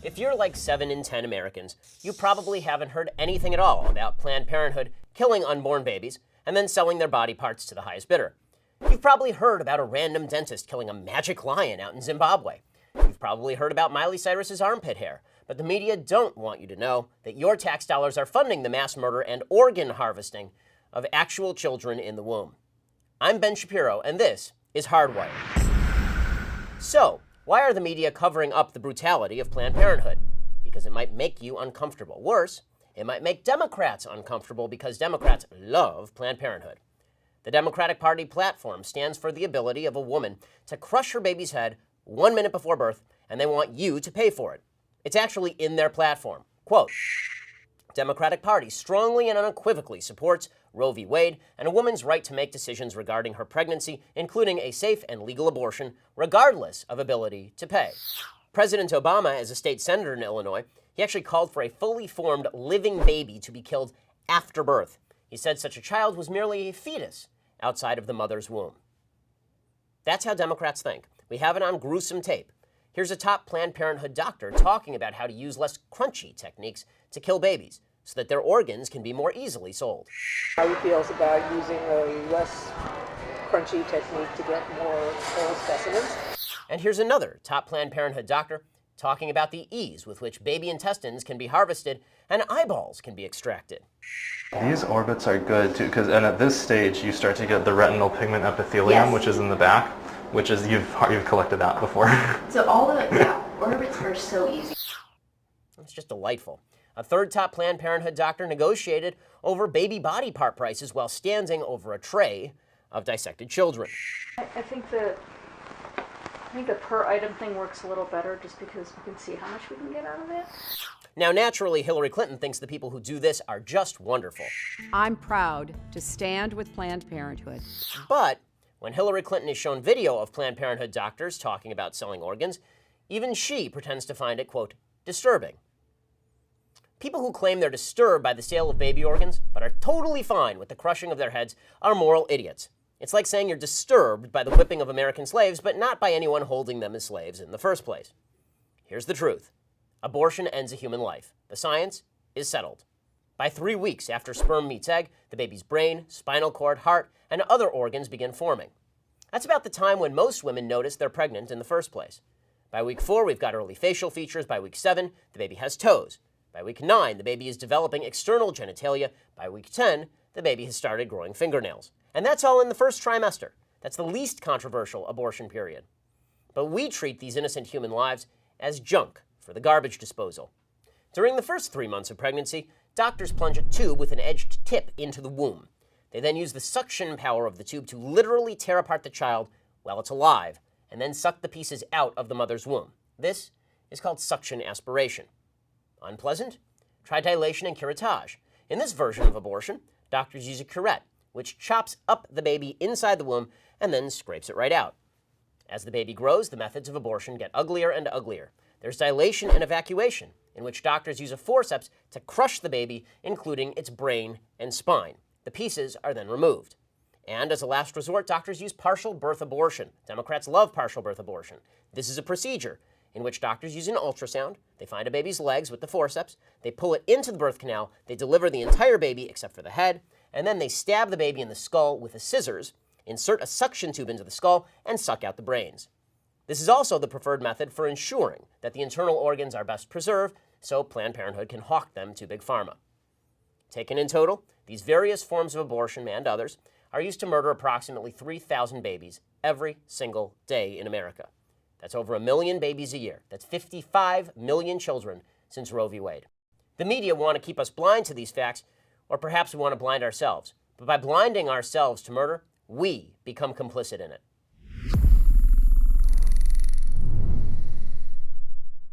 If you're like 7 in 10 Americans, you probably haven't heard anything at all about Planned Parenthood killing unborn babies and then selling their body parts to the highest bidder. You've probably heard about a random dentist killing a magic lion out in Zimbabwe. You've probably heard about Miley Cyrus's armpit hair, but the media don't want you to know that your tax dollars are funding the mass murder and organ harvesting of actual children in the womb. I'm Ben Shapiro, and this is Hardwired. So, why are the media covering up the brutality of Planned Parenthood? Because it might make you uncomfortable. Worse, it might make Democrats uncomfortable because Democrats love Planned Parenthood. The Democratic Party platform stands for the ability of a woman to crush her baby's head 1 minute before birth, and they want you to pay for it. It's actually in their platform. Quote, Democratic Party strongly and unequivocally supports Roe v. Wade and a woman's right to make decisions regarding her pregnancy, including a safe and legal abortion, regardless of ability to pay. President Obama, as a state senator in Illinois, he actually called for a fully formed living baby to be killed after birth. He said such a child was merely a fetus outside of the mother's womb. That's how Democrats think. We have it on gruesome tape. Here's a top Planned Parenthood doctor talking about how to use less crunchy techniques to kill babies so that their organs can be more easily sold. How he feels about using a less crunchy technique to get more whole specimens. And here's another top Planned Parenthood doctor talking about the ease with which baby intestines can be harvested and eyeballs can be extracted. These orbits are good too, because at this stage you start to get the retinal pigment epithelium, Yes. which is in the back, which is you've collected that before. So all the orbits are so easy. It's just delightful. A third top Planned Parenthood doctor negotiated over baby body part prices while standing over a tray of dissected children. I think the per item thing works a little better just because we can see how much we can get out of it. Now, naturally, Hillary Clinton thinks the people who do this are just wonderful. I'm proud to stand with Planned Parenthood. But when Hillary Clinton is shown video of Planned Parenthood doctors talking about selling organs, even she pretends to find it, quote, disturbing. People who claim they're disturbed by the sale of baby organs, but are totally fine with the crushing of their heads, are moral idiots. It's like saying you're disturbed by the whipping of American slaves, but not by anyone holding them as slaves in the first place. Here's the truth. Abortion ends a human life. The science is settled. By 3 weeks after sperm meets egg, the baby's brain, spinal cord, heart, and other organs begin forming. That's about the time when most women notice they're pregnant in the first place. By week 4, we've got early facial features. By week 7, the baby has toes. By week 9, the baby is developing external genitalia. By week 10, the baby has started growing fingernails. And that's all in the first trimester. That's the least controversial abortion period. But we treat these innocent human lives as junk for the garbage disposal. During the first 3 months of pregnancy, doctors plunge a tube with an edged tip into the womb. They then use the suction power of the tube to literally tear apart the child while it's alive, and then suck the pieces out of the mother's womb. This is called suction aspiration. Unpleasant? Try dilation and curettage. In this version of abortion, doctors use a curette, which chops up the baby inside the womb and then scrapes it right out. As the baby grows, the methods of abortion get uglier and uglier. There's dilation and evacuation, in which doctors use a forceps to crush the baby, including its brain and spine. The pieces are then removed. And as a last resort, doctors use partial birth abortion. Democrats love partial birth abortion. This is a procedure in which doctors use an ultrasound. They find a baby's legs with the forceps. They pull it into the birth canal. They deliver the entire baby except for the head. And then they stab the baby in the skull with the scissors, insert a suction tube into the skull, and suck out the brains. This is also the preferred method for ensuring that the internal organs are best preserved, so Planned Parenthood can hawk them to Big Pharma. Taken in total, these various forms of abortion and others are used to murder approximately 3,000 babies every single day in America. That's over 1 million babies a year. That's 55 million children since Roe v. Wade. The media want to keep us blind to these facts, or perhaps we want to blind ourselves. But by blinding ourselves to murder, we become complicit in it.